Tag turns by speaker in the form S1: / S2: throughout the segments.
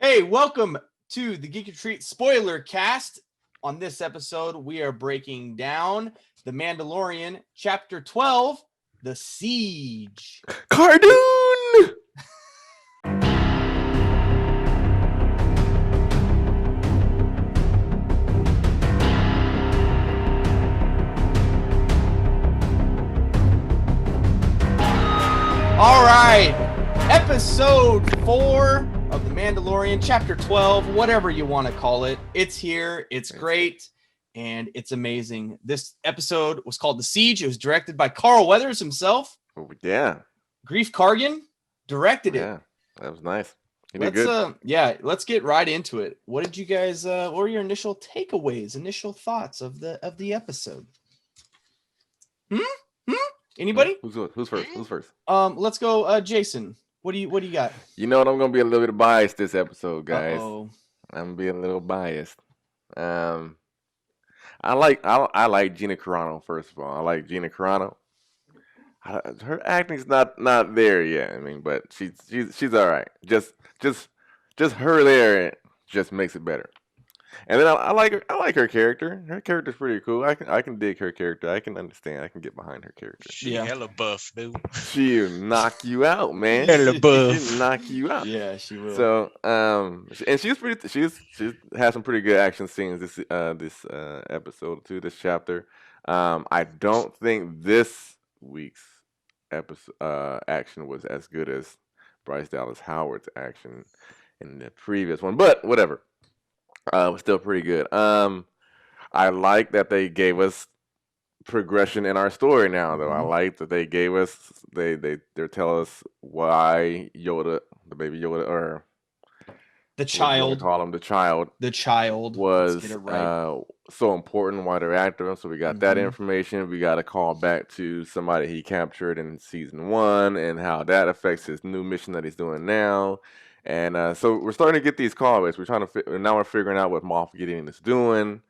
S1: Hey, welcome to the Geek Retreat Spoiler Cast. On this episode, we are breaking down The Mandalorian, Chapter 12, The Siege.
S2: Cardoon!
S1: All right, Episode 4 of The Mandalorian, Chapter 12, whatever you want to call it. It's here, it's great, and it's amazing. This episode was called The Siege. It was directed by Carl Weathers himself.
S2: Oh, yeah.
S1: Greef Karga directed it.
S2: Yeah, that was nice. He did good.
S1: Let's get right into it. What did you guys what were your initial takeaways, initial thoughts of the episode? Anybody?
S2: Who's first?
S1: Let's go Jason. What do you got?
S2: You know what? I'm gonna be a little bit biased this episode, guys.
S1: Uh-oh.
S2: I'm gonna be a little biased. I like Gina Carano, first of all. I like Gina Carano. Her acting's not there yet. I mean, but she's all right. Just her there just makes it better. And then I like her character. Her character's pretty cool. I can dig her character. I can understand. I can get behind her character.
S3: She hella buff, dude.
S2: She'll knock you out, man.
S3: Hella buff.
S2: She'll knock you out.
S1: Yeah, she will.
S2: So, and she's has some pretty good action scenes this episode too. This chapter. I don't think this week's episode action was as good as Bryce Dallas Howard's action in the previous one, but whatever. It was still pretty good. I like that they gave us progression in our story now, though. I like that they gave us they tell us why Yoda, the baby Yoda, or
S1: the child,
S2: call him the child was so important. Why they're after him. So we got that information. We got a call back to somebody he captured in season 1 and how that affects his new mission that he's doing now. And so we're starting to get these callbacks. Now we're figuring out what Moff Gideon is doing.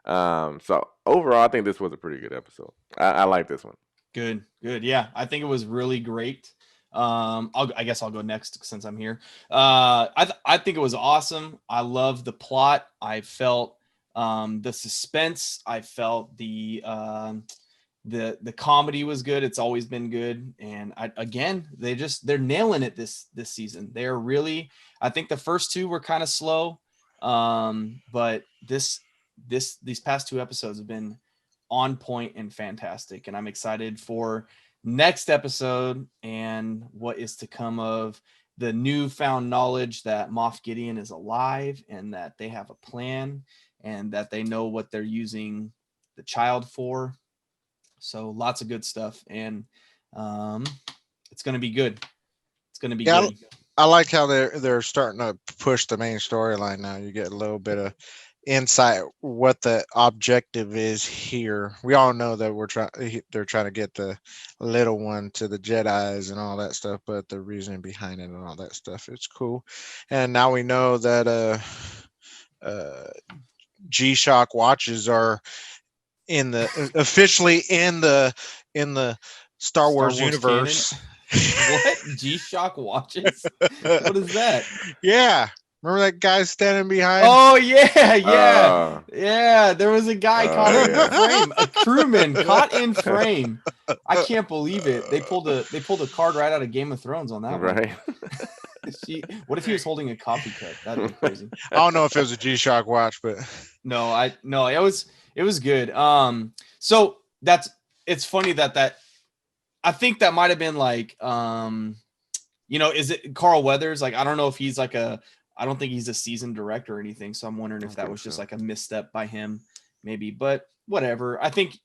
S2: So overall, I think this was a pretty good episode. I like this one.
S1: Good. Yeah, I think it was really great. I guess I'll go next since I'm here. I think it was awesome. I love the plot. I felt the suspense. I felt the comedy was good. It's always been good. And they're nailing it this season. They're really, I think the first 2 were kind of slow. But these past 2 episodes have been on point and fantastic. And I'm excited for next episode and what is to come of the newfound knowledge that Moff Gideon is alive and that they have a plan and that they know what they're using the child for. So lots of good stuff, and it's going to be good. It's going to be good.
S3: I like how they're starting to push the main storyline now. You get a little bit of insight what the objective is here. We all know that they're trying to get the little one to the Jedis and all that stuff, but the reasoning behind it and all that stuff, it's cool. And now we know that G-Shock watches are officially in the Star Wars universe.
S1: What? G-Shock watches? What is that?
S3: Yeah. Remember that guy standing behind?
S1: Oh yeah. There was a guy caught in frame, a crewman caught in frame. I can't believe it. They pulled a card right out of Game of Thrones on that one.
S2: Right.
S1: What if he was holding a coffee cup? That'd be crazy.
S3: I don't know if it was a G-Shock watch, but
S1: it was good. So it's funny that I think that might have been like, is it Carl Weathers? Like, I don't know if he's like I don't think he's a seasoned director or anything. So I'm wondering if that was just like a misstep by him, maybe, but whatever. I think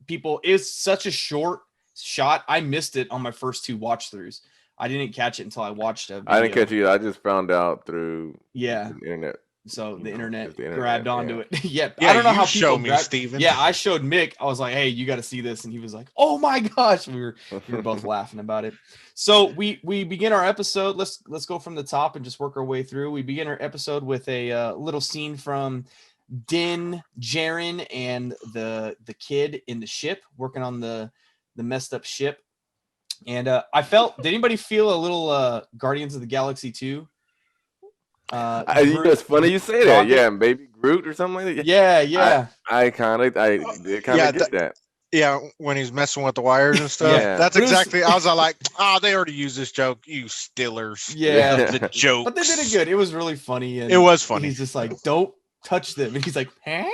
S1: it's such a short shot. I missed it on my first 2 watch throughs. I didn't catch it until I watched it.
S2: I didn't catch it. I just found out through
S1: the
S2: internet.
S1: So the internet grabbed onto it.
S3: Yeah,
S1: I don't know how people
S3: showed me, Steven.
S1: Yeah, I showed Mick. I was like, "Hey, you got to see this," and he was like, "Oh my gosh!" We were both laughing about it. So we begin our episode. Let's go from the top and just work our way through. We begin our episode with a little scene from Din Djarin and the kid in the ship working on the messed up ship. And I felt. Did anybody feel a little Guardians of the Galaxy 2
S2: It's funny you say that. Yeah, and Baby Groot or something like that.
S1: Yeah.
S2: I kind of get that.
S3: Yeah, when he's messing with the wires and stuff.
S1: Yeah.
S3: That's
S1: But it was-
S3: exactly. I was like, oh, they already used this joke. You stillers.
S1: Yeah.
S3: The jokes.
S1: But they did it good. It was really funny. And
S3: It was funny.
S1: He's just like, don't touch them. And he's like, huh?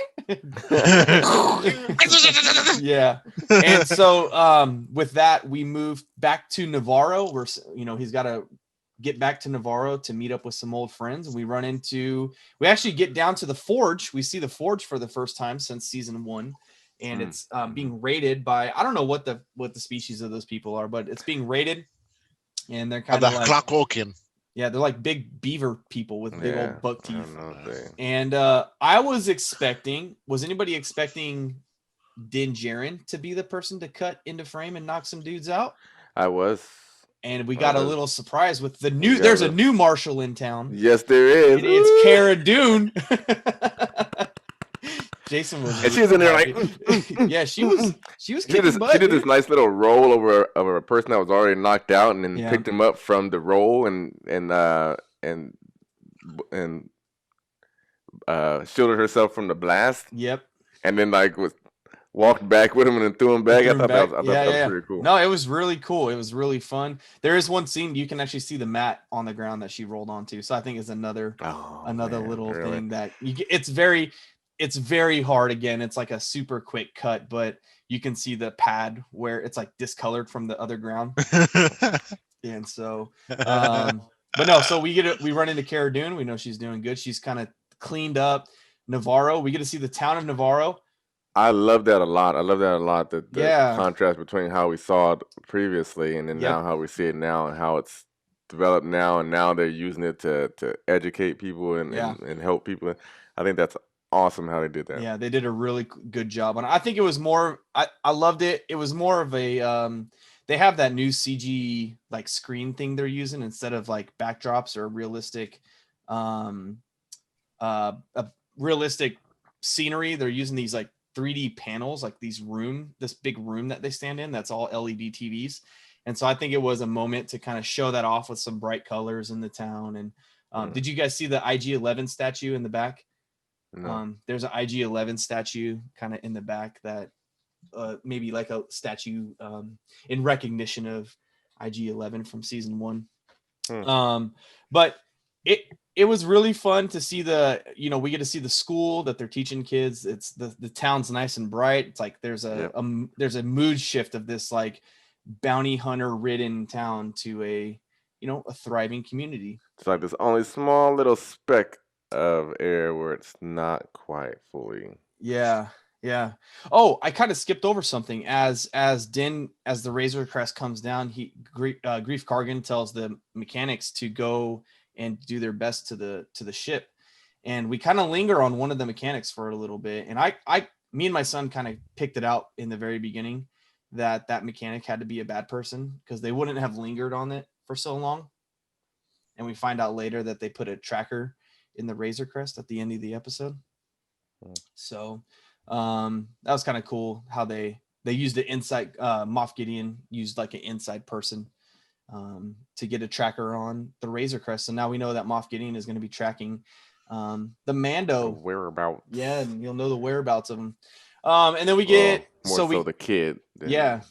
S1: Yeah. And so with that, we moved back to Navarro. He's got to get back to Navarro to meet up with some old friends. And we actually get down to the forge. We see the forge for the first time since season 1. And it's being raided by, I don't know what the species of those people are, but it's being raided. And they're kind of like
S3: Clockwoken.
S1: Yeah, they're like big beaver people with big old buck teeth. And was anybody expecting Din Djarin to be the person to cut into frame and knock some dudes out?
S2: I was.
S1: And we got a little surprise with there's a new marshal in town.
S2: Yes, there is.
S1: It's Cara Dune. Jason was.
S2: And she was in there like,
S1: yeah, she was. She did
S2: this nice little roll over a person that was already knocked out, and then picked him up from the roll and shielded herself from the blast.
S1: Yep.
S2: And then walked back with him and then threw him back. I thought that was pretty cool.
S1: No, it was really cool. It was really fun. There is one scene you can actually see the mat on the ground that she rolled onto. So I think it's another little thing that it's very hard. Again, it's like a super quick cut, but you can see the pad where it's like discolored from the other ground. And so, but no, so we run into Cara Dune. We know she's doing good. She's kind of cleaned up Navarro. We get to see the town of Navarro.
S2: I love that a lot. The contrast between how we saw it previously and then now how we see it now and how it's developed now. And now they're using it to educate people and help people. I think that's awesome how they did that.
S1: Yeah, they did a really good job on it. I think it was more, I loved it. It was more of a, they have that new CG like screen thing they're using instead of like backdrops or realistic, realistic scenery. They're using these like 3D panels, like this big room that they stand in. That's all LED TVs. And so I think it was a moment to kind of show that off with some bright colors in the town. And did you guys see the IG-11 statue in the back? No. There's an IG-11 statue kind of in the back that maybe like a statue in recognition of IG-11 from season 1. But it was really fun to see we get to see the school that they're teaching kids. It's the town's nice and bright. It's like there's a mood shift of this like bounty hunter ridden town to a thriving community.
S2: It's like this only small little speck of air where it's not quite fully.
S1: Yeah. Oh, I kind of skipped over something. As the Razor Crest comes down, Greef Karga tells the mechanics to go and do their best to the ship, and we kind of linger on one of the mechanics for a little bit. And me and my son kind of picked it out in the very beginning that mechanic had to be a bad person because they wouldn't have lingered on it for so long. And we find out later that they put a tracker in the Razor Crest at the end of the episode. So that was kind of cool how they used the inside. Moff Gideon used like an inside person to get a tracker on the Razor Crest. So now we know that Moff Gideon is going to be tracking the Mando
S2: whereabouts.
S1: Yeah, and you'll know the whereabouts of them. And then we get
S2: so the kid.
S1: Yeah,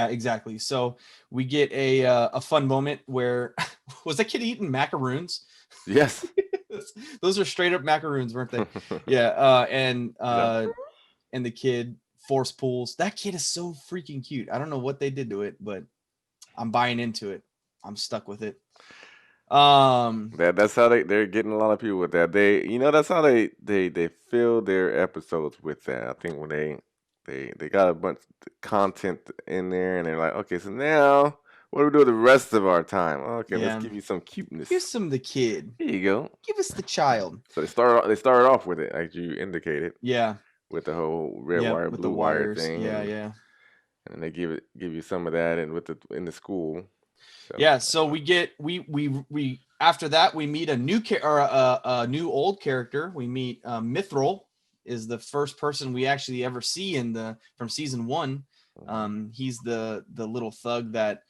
S1: exactly. So we get a fun moment where was that kid eating macaroons?
S2: Yes.
S1: Those are straight up macaroons, weren't they? Yeah. And the kid force pulls. That kid is so freaking cute. I don't know what they did to it, but I'm buying into it. I'm stuck with it.
S2: That's how they're getting a lot of people with that. That's how they fill their episodes with that. I think when they got a bunch of content in there and they're like, okay, so now what do we do with the rest of our time? Okay, let's give you some cuteness.
S1: Give some the kid.
S2: Here you go.
S1: Give us the child.
S2: So they started off with it, like you indicated.
S1: Yeah.
S2: With the whole red wire, blue wire thing.
S1: Yeah.
S2: And they give you some of that and in the school.
S1: So. Yeah, so we after that we meet a new old character. We meet Mithril is the first person we actually ever see from season 1. He's the little thug that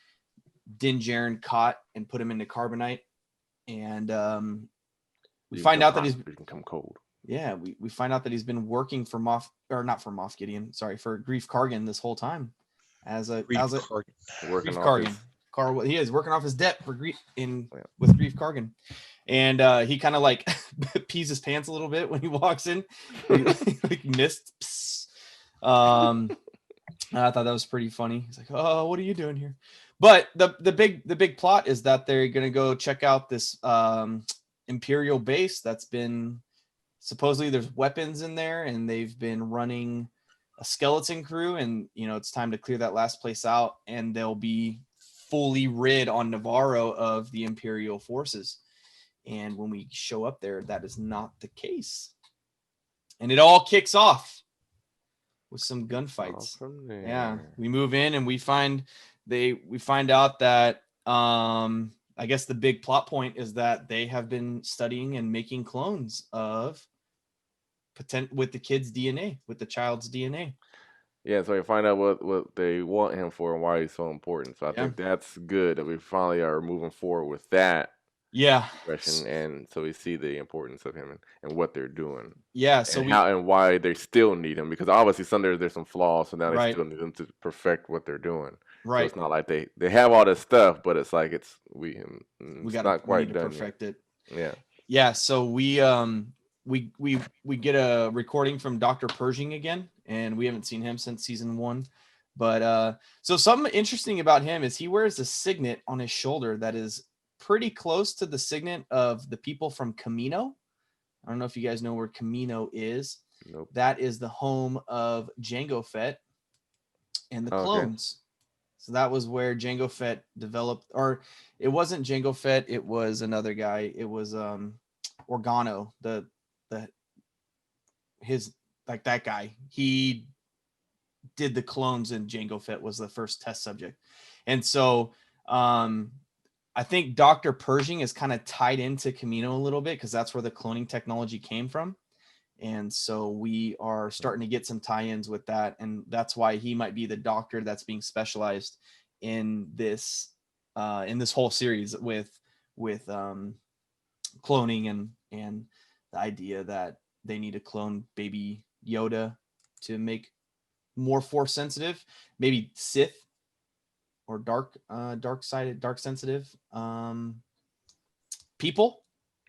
S1: Din Djarin caught and put him into carbonite, and we
S2: You
S1: find
S2: become
S1: out that
S2: hot,
S1: he's
S2: you become cold.
S1: yeah, we find out that he's been working for Moff, or not for Moff Gideon, sorry, for Greef Kargan this whole time as a
S3: Karga.
S2: Working
S1: Greef
S2: off his
S1: Kargan. He is working off his debt for Greef
S2: Yeah.
S1: with Greef Kargan, and he kind of like pees his pants a little bit when he walks in. He like missed. I thought that was pretty funny. He's like, "Oh, what are you doing here?" But the big plot is that they're gonna go check out this Imperial base that's been supposedly there's weapons in there, and they've been running a skeleton crew, and it's time to clear that last place out, and they'll be fully rid on Navarro of the Imperial forces. And when we show up there, that is not the case, and it all kicks off with some gunfights. Yeah, we move in and we find out that I guess the big plot point is that they have been studying and making clones of with the kid's DNA, with the child's DNA.
S2: Yeah, so we find out what they want him for and why he's so important. So I think that's good that we finally are moving forward with that.
S1: Yeah.
S2: Question, and so we see the importance of him and what they're doing.
S1: Yeah. So
S2: and how and why they still need him, because obviously there's some flaws, so now they still need them to perfect what they're doing.
S1: Right.
S2: So it's not like they have all this stuff, but it's like we got not quite done
S1: perfect
S2: yet.
S1: It. Yeah. So we get a recording from Dr. Pershing again, and we haven't seen him since season 1. But so something interesting about him is he wears a signet on his shoulder that is pretty close to the signet of the people from Camino. I don't know if you guys know where Camino is.
S2: Nope.
S1: That is the home of Jango Fett and the clones. Okay. So that was where Jango Fett developed, or it wasn't Jango Fett, it was another guy. It was Organo, that guy. He did the clones, and Jango Fett was the first test subject. And so I think Dr. Pershing is kind of tied into Camino a little bit because that's where the cloning technology came from. And so we are starting to get some tie-ins with that. And that's why he might be the doctor that's being specialized in this whole series with cloning and the idea that they need to clone baby Yoda to make more force sensitive, maybe Sith or dark sensitive people.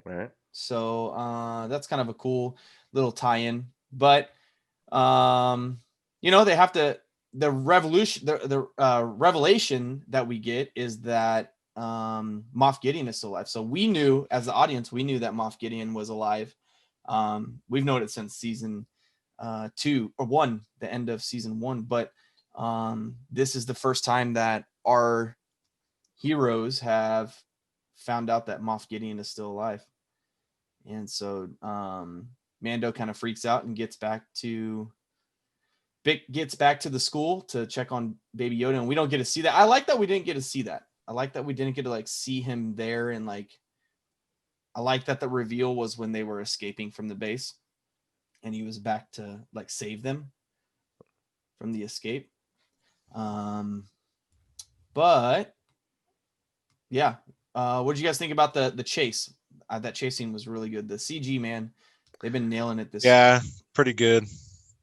S2: Right.
S1: So that's kind of a cool little tie-in. But they have to, the revelation that we get is that Moff Gideon is still alive. So we knew, as the audience, that Moff Gideon was alive. We've known it since season 2 or 1, the end of season 1. But this is the first time that our heroes have found out that Moff Gideon is still alive. And so Mando kind of freaks out and gets back to the school to check on baby Yoda, and we don't get to see that. I like that we didn't get to see that. I like that we didn't get to see him there, and I like that the reveal was when they were escaping from the base and he was back to save them from the escape. But yeah, what did you guys think about the chase? That chase scene was really good. The CG, man, they've been nailing it this
S3: year. Pretty good.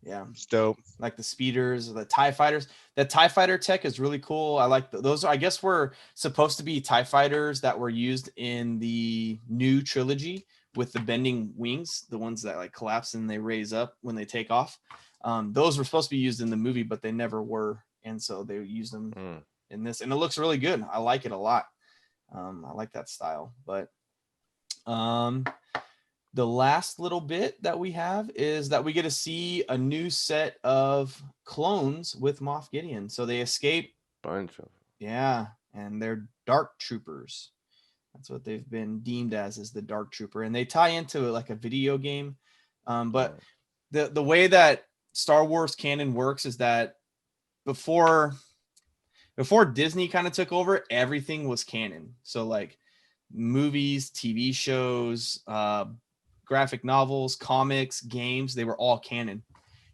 S1: Yeah,
S3: it's dope.
S1: Like the speeders, the TIE fighters. The TIE fighter tech is really cool. I like those. I guess were supposed to be TIE fighters that were used in the new trilogy with the bending wings, the ones that collapse and they raise up when they take off. Those were supposed to be used in the movie, but they never were, and so they used them in this, and it looks really good. I like it a lot. I like that style. But the last little bit that we have is that we get to see a new set of clones with Moff Gideon. So they escape.
S2: Bunch of.
S1: Yeah, and they're dark troopers. That's what they've been deemed as, is the dark trooper, and they tie into a video game. But the way that Star Wars canon works is that before Disney kind of took over, everything was canon. So movies, TV shows, graphic novels, comics, games, they were all canon.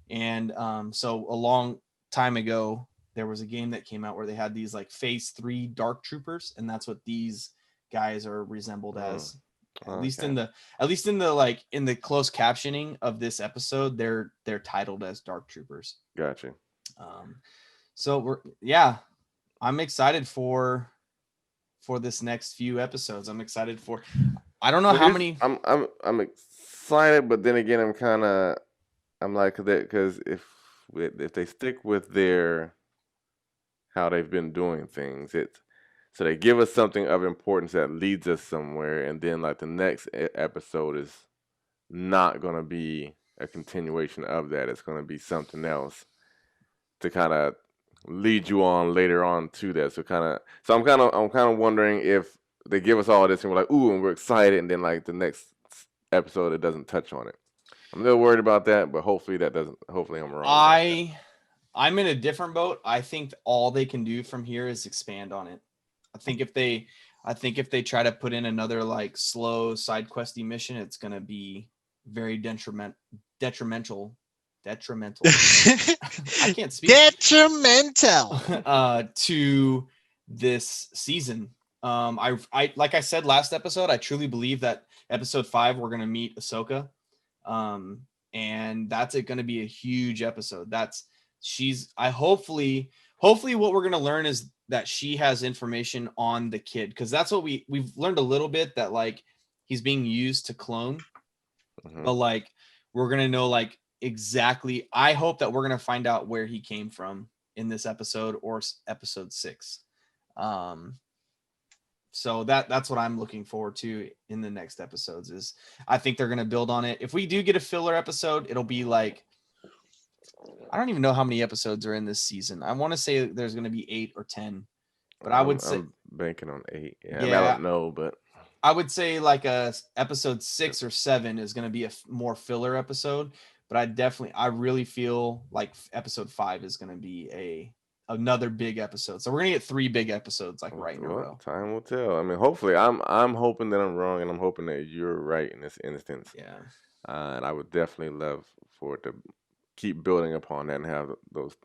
S1: And so a long time ago, there was a game that came out where they had these phase 3 dark troopers, and that's what these guys are resembled as. At least
S2: Okay.
S1: in the like in the closed captioning of this episode, they're titled as Dark Troopers.
S2: Gotcha.
S1: So I'm excited for this next few episodes. I'm excited for. I don't know
S2: So
S1: how many.
S2: I'm excited, but then again, I'm like that because if they stick with their how they've been doing things, so they give us something of importance that leads us somewhere, and then like the next episode is not gonna be a continuation of that. It's gonna be something else to kind of lead you on later on to that. So I'm kind of wondering if they give us all this and we're like, ooh, and we're excited, and then like the next episode it doesn't touch on it. I'm a little worried about that, but hopefully that doesn't. Hopefully I'm wrong.
S1: I'm in a different boat. I think all they can do from here is expand on it. I think if they try to put in another like slow side questy mission, it's gonna be very detrimental. I can't speak.
S3: Detrimental.
S1: To this season. I like I said last episode, I truly believe that episode 5 we're gonna meet Ahsoka. And that's going to be a huge episode. Hopefully what we're going to learn is that she has information on the kid, because that's what we've learned a little bit, that like he's being used to clone. But like we're going to know like exactly. I hope that we're going to find out where he came from in this episode or episode 6. So that's what I'm looking forward to in the next episodes. Is I think they're going to build on it. If we do get a filler episode, it'll be like, I don't even know how many episodes are in this season. I want to say there's going to be 8 or 10, but I would say
S2: I'm banking on 8. Yeah,
S1: yeah,
S2: I mean, I don't know, but
S1: I would say like a episode 6 or 7 is going to be a more filler episode. But I really feel like episode 5 is going to be another big episode. So we're gonna get 3 big episodes like right in a row.
S2: Time will tell. I mean, hopefully, I'm hoping that I'm wrong, and I'm hoping that you're right in this instance.
S1: Yeah.
S2: And I would definitely love for it to keep building upon that and have those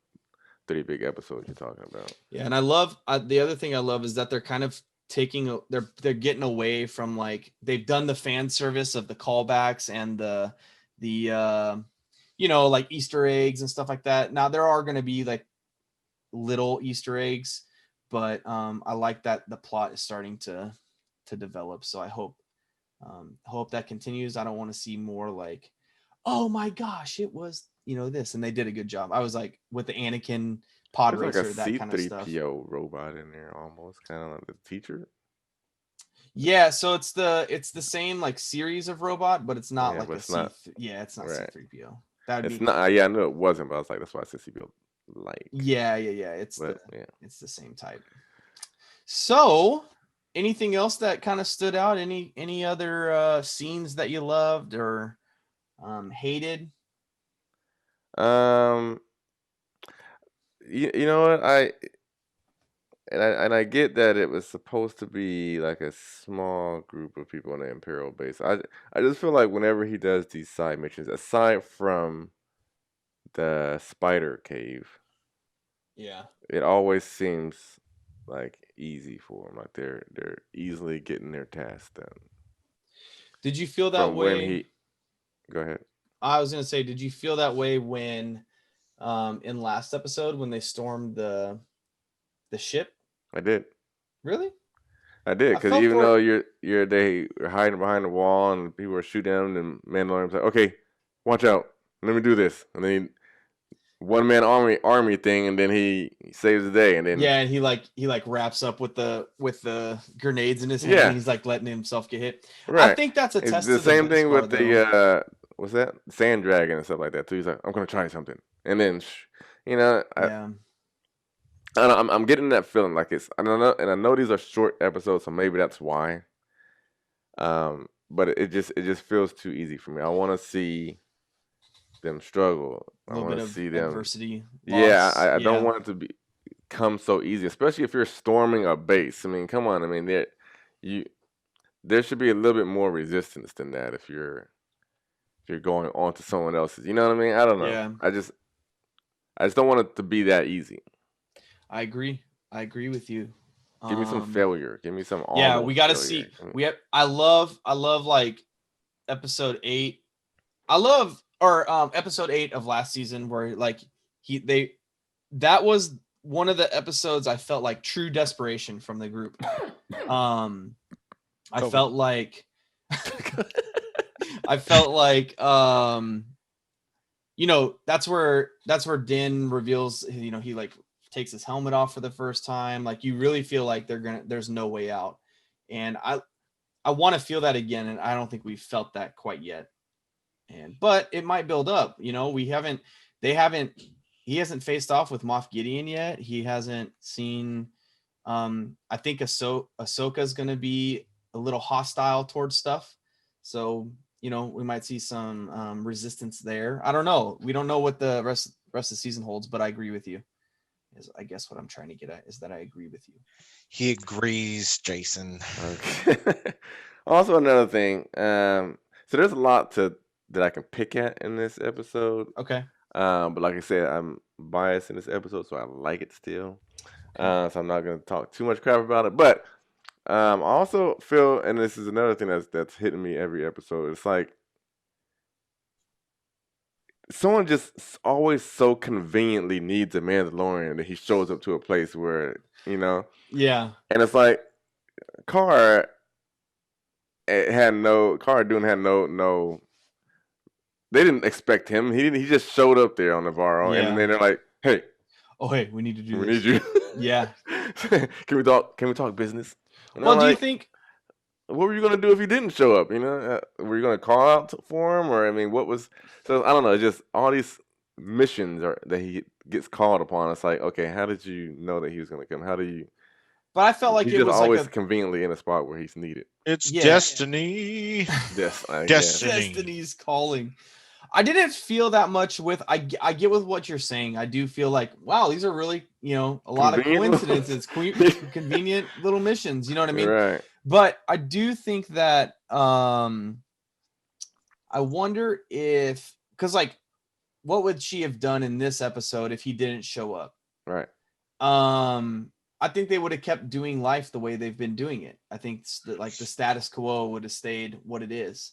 S2: 3 big episodes you're talking about.
S1: Yeah, and I love the other thing I love is that they're kind of they're getting away from like they've done the fan service of the callbacks and the like Easter eggs and stuff like that. Now there are going to be like little Easter eggs, but I like that the plot is starting to develop. So I hope that continues. I don't want to see more like, oh my gosh, it was this, and they did a good job. I was like with the Anakin pod
S2: There's
S1: racer,
S2: like a
S1: that kind of stuff.
S2: C-3PO robot in there, almost kind of like the teacher.
S1: Yeah, so it's the same like series of robot, but it's not like
S2: it's not
S1: C-3PO. That'd be
S2: not. Yeah, I knew it wasn't, but I was like, that's why I said C-3PO. Like
S1: yeah. It's the same type. So, anything else that kind of stood out? Any other scenes that you loved or hated?
S2: You know what, I get that it was supposed to be like a small group of people on the Imperial base. I just feel like whenever he does these side missions, aside from the spider cave, it always seems like easy for them. Like they're easily getting their tasks done.
S1: Did you feel that way?
S2: Go ahead.
S1: I was gonna say, did you feel that way when, in last episode when they stormed the ship?
S2: I did.
S1: Really?
S2: I did, because even though they were hiding behind the wall and people were shooting them, and Mandalorian was like, "Okay, watch out, let me do this," and then one man army thing, and then he saves the day, and then
S1: and he wraps up with the grenades in his hand, and he's like letting himself get hit. Right. I think that's a test.
S2: The same thing with the what's that, sand dragon and stuff like that too. He's like, "I'm gonna try something," and then I'm getting that feeling like it's, I don't know, and I know these are short episodes, so maybe that's why. But it just feels too easy for me. I want to see them struggle. I want to see them
S1: adversity.
S2: Yeah, I don't want it to become so easy, especially if you're storming a base. I mean, come on. I mean, there should be a little bit more resistance than that if you're going on to someone else's. You know what I mean? I don't know. Yeah. I just don't want it to be that easy.
S1: I agree with you.
S2: Give me some failure. Give me some
S1: Yeah,
S2: almost
S1: we got to
S2: failure.
S1: see. I love like episode 8. I love episode 8 of last season where like that was one of the episodes I felt like true desperation from the group. I felt like that's where Din reveals, he like takes his helmet off for the first time. Like you really feel like there's no way out. And I want to feel that again, and I don't think we've felt that quite yet. But it might build up. He hasn't faced off with Moff Gideon yet. He hasn't seen. I think Ahsoka's going to be a little hostile towards stuff. So, we might see some resistance there. I don't know. We don't know what the rest of the season holds, but I agree with you. I guess what I'm trying to get at is that I agree with you.
S3: He agrees, Jason.
S2: Okay. Also, another thing. So there's a lot that I can pick at in this episode.
S1: Okay.
S2: But like I said, I'm biased in this episode, so I like it still. So I'm not going to talk too much crap about it. But I also feel, and this is another thing that's hitting me every episode. It's like someone just always so conveniently needs a Mandalorian that he shows up to a place where,
S1: Yeah.
S2: And it's like Cara Dune had no. They didn't expect him. He just showed up there on Navarro, and then they're like, "Hey,
S1: we need to do this.
S2: We need you."
S1: Yeah.
S2: Can we talk? Can we talk business? And
S1: well, do you think?
S2: What were you gonna do if he didn't show up? Were you gonna call out for him, or what was? So I don't know. Just all these missions that he gets called upon. It's like, okay, how did you know that he was gonna come? How do you?
S1: But I felt like
S2: he's
S1: it
S2: just
S1: was
S2: always
S1: like
S2: conveniently in a spot where he's needed.
S3: It's destiny.
S2: Yes,
S1: Destiny's calling. I didn't feel that much with. I get with what you're saying. I do feel like, wow, these are really a lot of coincidences, convenient little missions. You know what I mean?
S2: Right.
S1: But I do think that I wonder if, because like, what would she have done in this episode if he didn't show up?
S2: Right.
S1: I think they would have kept doing life the way they've been doing it. I think like the status quo would have stayed what it is.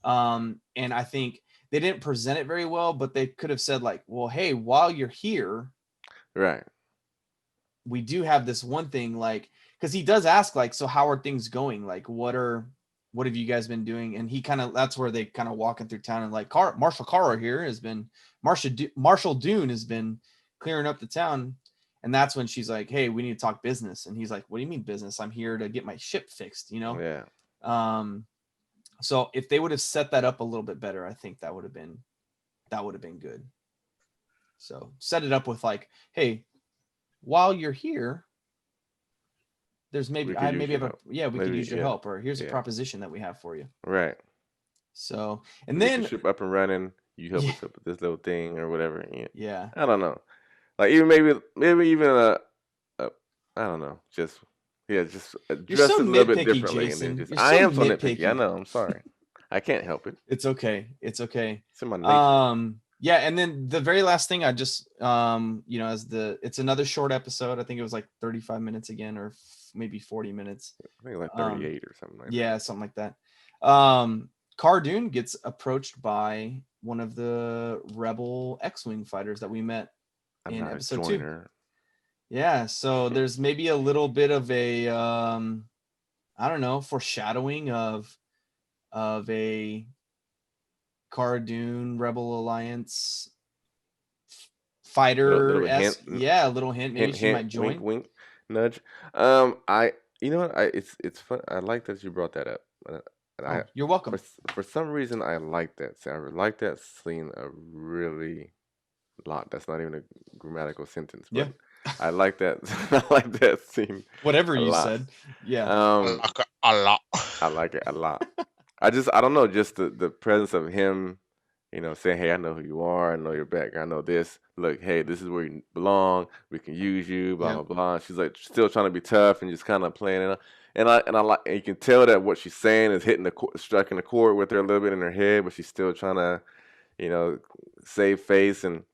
S1: And I think they didn't present it very well, but they could have said like, well, hey, while you're here,
S2: right,
S1: we do have this one thing, like, because he does ask like, so how are things going? Like, what have you guys been doing? And that's where they kind of walking through town and like Marshal Cara here has been Marshal Dune has been clearing up the town. And that's when she's like, hey, we need to talk business. And he's like, what do you mean business? I'm here to get my ship fixed,
S2: Yeah.
S1: So if they would have set that up a little bit better, I think that would have been good. So set it up with like, hey, while you're here, there's we could use your help, or here's a proposition that we have for you.
S2: Right.
S1: So, and then
S2: the ship up and running, you help us up with this little thing or whatever.
S1: Yeah.
S2: I don't know. Like even maybe even a I don't know, just address
S1: so
S2: it a little bit
S1: nitpicky,
S2: differently.
S1: Jason.
S2: And then
S1: You're
S2: I am so
S1: nitpicky.
S2: I know. I'm sorry. I can't help it.
S1: It's okay. It's
S2: in my nature.
S1: Yeah, and then the very last thing I just it's another short episode. I think it was like 35 minutes again, or maybe 40 minutes.
S2: I think like 38 or something like that.
S1: Yeah, something like that. Cara Dune gets approached by one of the rebel X-Wing fighters that we met in episode 2. Yeah, so there's maybe a little bit of a I don't know, foreshadowing of a Cara Dune Rebel Alliance fighter. A little hint. Maybe she might join.
S2: Wink, nudge. You know what? It's fun. I like that you brought that up.
S1: You're welcome.
S2: For some reason, I like that. I like that scene a really lot. That's not even a grammatical sentence. But
S1: yeah.
S2: I like that. I like that scene.
S1: Whatever you said. Yeah.
S3: A lot.
S2: I like it a lot. I don't know, just the presence of him, saying, hey, I know who you are. I know your background. I know this. Look, hey, this is where you belong. We can use you, blah, blah, blah. She's like still trying to be tough and just kind of playing it. And I like, and you can tell that what she's saying is striking the chord with her a little bit in her head, but she's still trying to, save face. And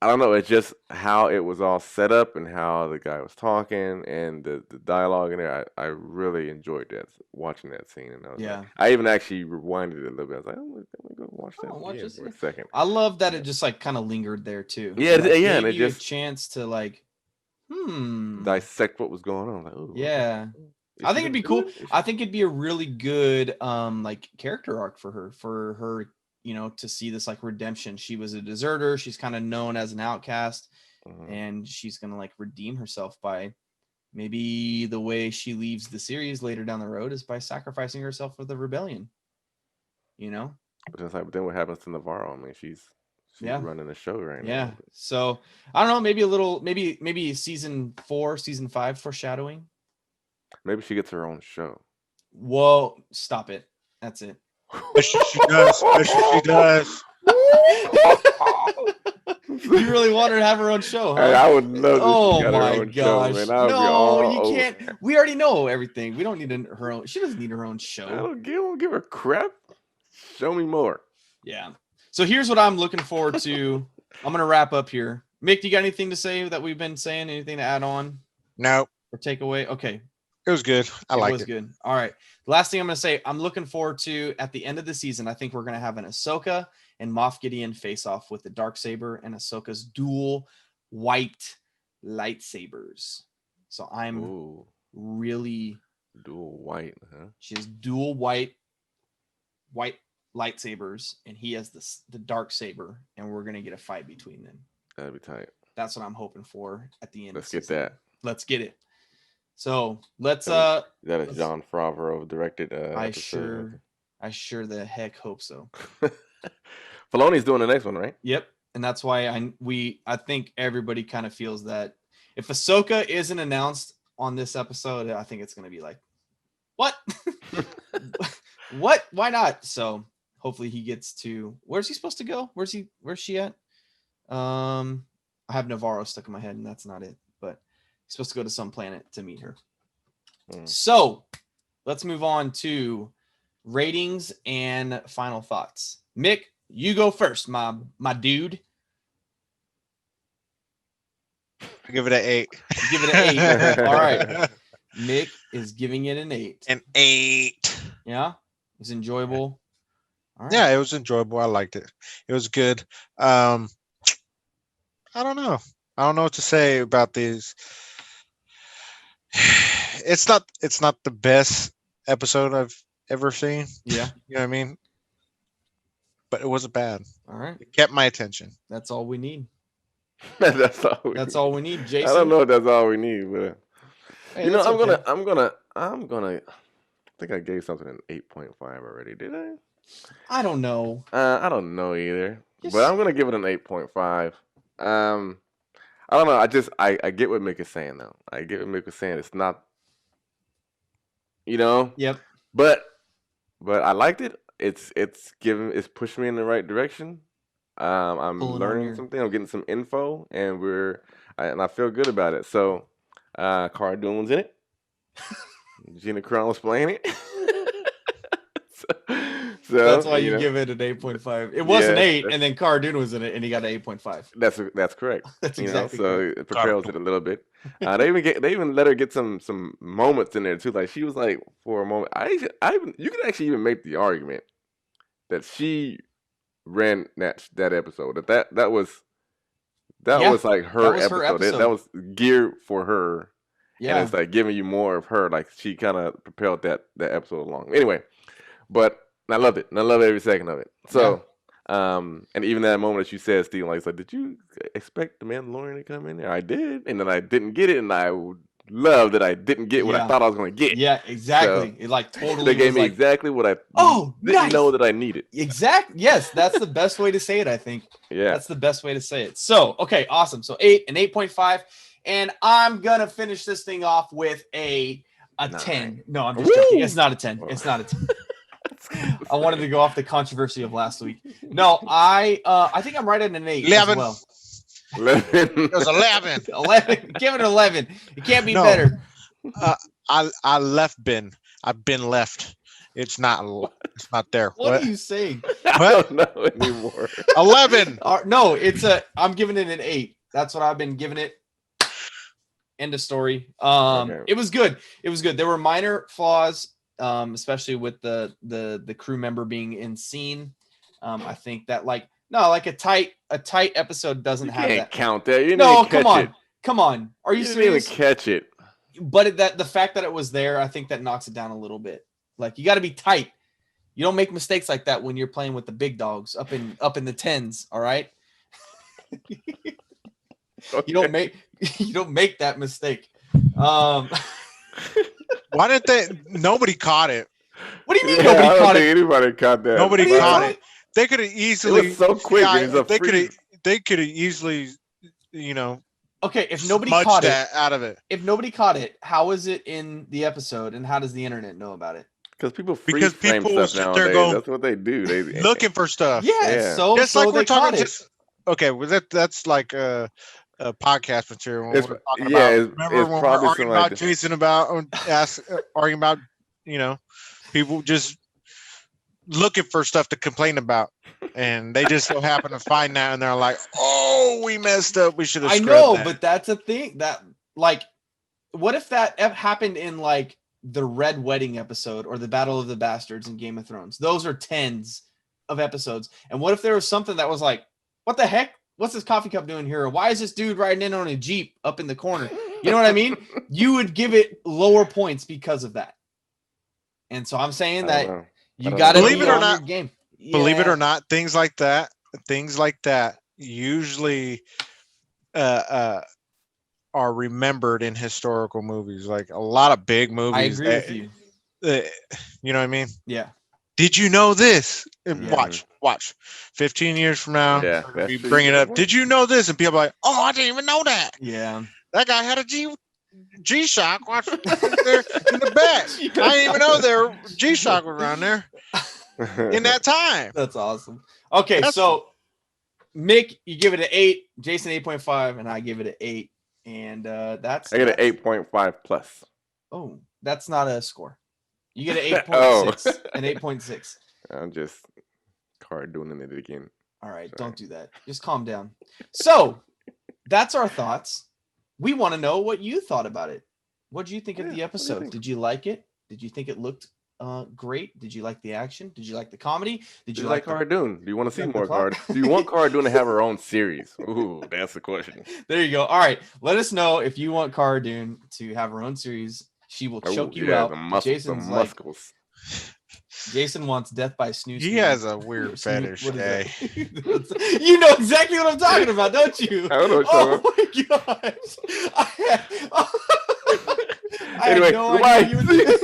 S2: I don't know. It's just how it was all set up and how the guy was talking and the dialogue in there. I really enjoyed that watching that scene, and I was like,
S1: Yeah.
S2: I even actually rewinded it a little bit. I was like, I'm gonna go watch that
S1: Watch
S2: again
S1: this
S2: for a
S1: again.
S2: second.
S1: I love that it just like kind of lingered there too.
S2: Yeah,
S1: Like,
S2: yeah, and
S1: gave
S2: it
S1: you a
S2: just
S1: chance to like,
S2: dissect what was going on. Like, oh,
S1: yeah.
S2: is
S1: I
S2: she
S1: think it'd
S2: gonna
S1: be
S2: do
S1: cool.
S2: it? Is
S1: I
S2: she-
S1: think it'd be a really good like character arc for her, to see this like redemption. She was a deserter. She's kind of known as an outcast,
S2: Mhm.
S1: and she's gonna like redeem herself by maybe the way she leaves the series later down the road is by sacrificing herself for the rebellion. You know?
S2: But it's like, but then what happens to Navarro? I mean, she's
S1: Yeah.
S2: running the show right
S1: Yeah.
S2: now.
S1: So I don't know, maybe a little, maybe season 4, season 5 foreshadowing.
S2: Maybe she gets her own show.
S1: Whoa, stop it. That's it.
S3: She does. She does.
S1: You really want her to have her own show, huh?
S2: Hey, I would love if
S1: Oh
S2: she got her
S1: my
S2: own show,
S1: gosh.
S2: man. I would be
S1: No,
S2: all
S1: you
S2: over
S1: can't.
S2: it.
S1: We already know everything. We don't need her own. She doesn't need her own
S2: I
S1: show.
S2: don't give her crap. Show me more.
S1: Yeah. So here's what I'm looking forward to. I'm going to wrap up here. Mick, do you got anything to say that we've been saying? Anything to add on
S3: No,
S1: or take away? Okay.
S3: it was good. I
S1: It
S3: liked
S1: was
S3: it.
S1: good. All right. The last thing I'm going to say, I'm looking forward to at the end of the season. I think we're going to have an Ahsoka and Moff Gideon face off with the Darksaber and Ahsoka's dual white lightsabers. So I'm
S2: Ooh,
S1: really.
S2: dual white, huh?
S1: She has dual white lightsabers, and he has the dark saber, and we're gonna get a fight between them.
S2: That'd be tight.
S1: That's what I'm hoping for at the end.
S2: Let's
S1: of
S2: get
S1: season.
S2: that.
S1: Let's get it. So let's
S2: That is
S1: let's-
S2: Jon Favreau directed
S1: I
S2: episode.
S1: sure the heck hope so.
S2: Filoni's doing the next one, right?
S1: Yep. And that's why I think everybody kind of feels that if Ahsoka isn't announced on this episode, I think it's gonna be like, what? What? Why not? So hopefully he gets to, where's he supposed to go? Where's she at? I have Navarro stuck in my head, and that's not it. But he's supposed to go to some planet to meet her. So let's move on to ratings and final thoughts. Mick, you go first, my dude.
S3: I give it an 8.
S1: Give it an 8. All right. Mick is giving it an 8.
S3: An 8.
S1: Yeah, it's enjoyable. All right.
S3: Yeah, it was enjoyable. I liked it. It was good. I don't know. I don't know what to say about these. It's not the best episode I've ever seen.
S1: Yeah.
S3: You know what I mean? But it wasn't bad.
S1: All right.
S3: It kept my attention.
S1: That's all we need.
S2: That's all.
S1: That's all we need, Jason.
S2: I don't know if that's all we need, but
S1: Hey,
S2: you know,
S1: that's okay.
S2: I'm gonna. I think I gave something an 8.5 already. Did I?
S1: I don't know.
S2: I don't know either,
S1: Just-
S2: but I'm gonna give it an 8.5. I don't know. I get what Mick is saying though. I get what Mick is saying. It's not,
S1: Yep.
S2: but I liked it. It's pushing me in the right direction. I'm
S1: Pulling on
S2: learning
S1: your-
S2: something. I'm getting some info, and I feel good about it. So, Cara Dune's in it. Gina Carano's playing it. so
S1: That's why you
S2: know,
S1: give it an 8.5. It was an
S2: Yeah,
S1: 8,
S2: that's-
S1: and then Cara Dune was in it, and he got an 8.5.
S2: That's correct.
S1: That's
S2: You know,
S1: exactly
S2: so
S1: correct.
S2: it propels it a little bit. They even let her get some moments in there too. Like she was like for a moment. You could actually even make the argument that she ran that episode. That was
S1: Yeah,
S2: like her
S1: that was her
S2: episode.
S1: episode.
S2: That was geared for her.
S1: Yeah.
S2: And it's like giving you more of her. Like she kind of propelled that episode along. Anyway, but I loved it. And I love every second of it. So, and even that moment that you said, Steve, like, did you expect the Mandalorian to come in there? I did. And then I didn't get it. And I love that I didn't get what I
S1: Yeah.
S2: thought I was going to get.
S1: Yeah, exactly.
S2: So,
S1: it like totally
S2: They gave
S1: was
S2: me
S1: like,
S2: exactly what I
S1: oh,
S2: didn't
S1: nice.
S2: know that I needed.
S1: Yes, that's the best way to say it, I think.
S2: Yeah.
S1: That's the best way to say it. So, okay, awesome. So 8.5. And I'm going to finish this thing off with a 10. No, I'm just joking. It's not a 10. It's not a 10. I wanted to go off the controversy of last week. No, I think I'm right at an 8
S3: 11.
S1: as well.
S2: 11.
S3: It was 11.
S1: 11. Give it an 11. It can't be
S3: No.
S1: better.
S3: I left bin. I've been left. It's not there.
S1: What are you saying?
S2: I don't know anymore.
S3: 11.
S1: No, I'm giving it an 8. That's what I've been giving it. End of story.
S2: Okay.
S1: It was good. It was good. There were minor flaws, especially with the crew member being in scene. I think that like a tight episode doesn't
S2: You
S1: have
S2: can't
S1: that.
S2: count that. You didn't
S1: No,
S2: even catch it.
S1: Come on. Are you
S2: You didn't even
S1: serious?
S2: catch it.
S1: But the fact that it was there, I think that knocks it down a little bit. Like you got to be tight. You don't make mistakes like that when you're playing with the big dogs up in the 10s. All right.
S2: Okay.
S1: You don't make that mistake.
S3: Why didn't they? Nobody caught it.
S1: What do you mean
S2: Yeah, I
S1: nobody
S2: don't
S1: caught
S2: think
S1: it?
S2: anybody caught that.
S3: Nobody
S1: What do you
S3: caught
S1: mean?
S3: it. They could have easily.
S2: It was so quick.
S3: Yeah,
S2: It was a
S3: they could have.
S2: freeze.
S3: They could have easily,
S1: Okay, if nobody
S3: smudged
S1: caught it,
S3: that out of it.
S1: if nobody caught it, how is it in the episode, and how does the internet know about it?
S2: Because people
S3: Because
S2: freeze frame
S3: people
S2: stuff
S3: sit there
S2: nowadays.
S3: going,
S2: That's what they do. They
S3: Looking for stuff.
S1: Yeah,
S2: Yeah.
S1: so
S3: Just
S1: so
S3: like we're
S1: they caught
S3: talking.
S1: it.
S3: Just okay. Well, that's like a podcast material. When
S2: It's-
S3: we're talking
S2: yeah,
S3: about.
S2: it's-
S3: Remember
S2: it's
S3: when we're
S2: probably
S3: arguing
S2: something like
S3: about
S2: this.
S3: Jason about arguing about people just looking for stuff to complain about, and they just so happen to find that, and they're like, "Oh, we messed up. We should have."
S1: I know, but that's a thing that like, what if that happened in like the Red Wedding episode or the Battle of the Bastards in Game of Thrones? Those are 10s of episodes. And what if there was something that was like, what the heck? What's this coffee cup doing here? Why is this dude riding in on a Jeep up in the corner? You know what I mean? You would give it lower points because of that. And so I'm saying
S2: I don't
S1: that
S2: know.
S1: you
S2: don't
S1: got to
S2: know.
S1: be
S3: Believe it or
S1: on
S3: not-
S1: your game.
S3: Believe it
S1: Yeah.
S3: or not, things like that usually are remembered in historical movies. Like a lot of big movies.
S1: I agree with you.
S3: You know what I mean?
S1: Yeah.
S3: Did you know this? And
S2: Yeah.
S3: Watch. 15 years from now,
S2: Yeah,
S3: we
S2: that's
S3: bring it
S2: pretty
S3: up.
S2: good.
S3: Did you know this? And people are like, oh, I didn't even know that.
S1: Yeah.
S3: That guy had a G-Shock. Watch there in the back. I didn't even know there G-Shock was around there in that time.
S1: That's awesome. Okay,
S3: That's-
S1: so Mick, you give it an 8, Jason 8.5, and I give it an 8. And that's
S2: I get an
S1: that's-
S2: 8.5 plus.
S1: Oh, that's not a score. You get an 8.6,
S2: Oh.
S1: an 8.6.
S2: I'm just doing it again.
S1: All right,
S2: Sorry.
S1: don't do that. Just calm down. So that's our thoughts. We want to know what you thought about it. What did you think of
S2: Yeah,
S1: the
S2: what do you
S1: episode?
S2: think?
S1: Did you like it? Did you think it looked great? Did you like the action? Did you like the comedy? Did
S2: Do
S1: you
S2: you like
S1: the-
S2: Cara Dune? Do you want to see
S1: like the
S2: more
S1: plot?
S2: Cara? Do you want Cara Dune to have her own series? Ooh, that's the question.
S1: There you go. All right. Let us know if you want Cara Dune to have her own series. She will choke
S2: Ooh,
S1: you
S2: yeah,
S1: out.
S2: the
S1: Jason's like,
S2: muscles.
S1: Jason wants death by snooze.
S3: He has a weird fetish.
S1: What is
S3: Hey.
S1: that? You know exactly what I'm talking about, don't you?
S2: I don't know what you're
S1: Oh my gosh. I
S2: Anyway,
S1: had no
S2: goodbye.
S1: idea you were doing.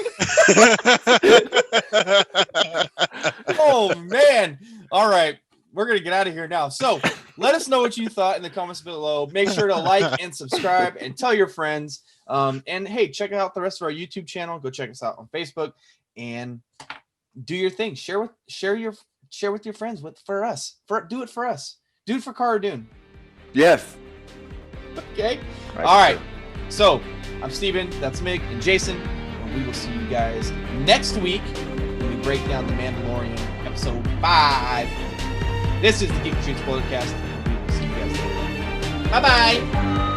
S1: Oh man. All right. We're gonna get out of here now. So let us know what you thought in the comments below. Make sure to like and subscribe and tell your friends. And hey, check out the rest of our YouTube channel. Go check us out on Facebook and do your thing. Share with your friends. Do it for us. Do it for Cara Dune.
S2: Yes.
S1: Okay. All right. So I'm Steven, that's Mick and Jason, and we will see you guys next week when we break down the Mandalorian episode 5. This is the Geek Retreat Spoiler Cast. We will see you guys later. Bye bye.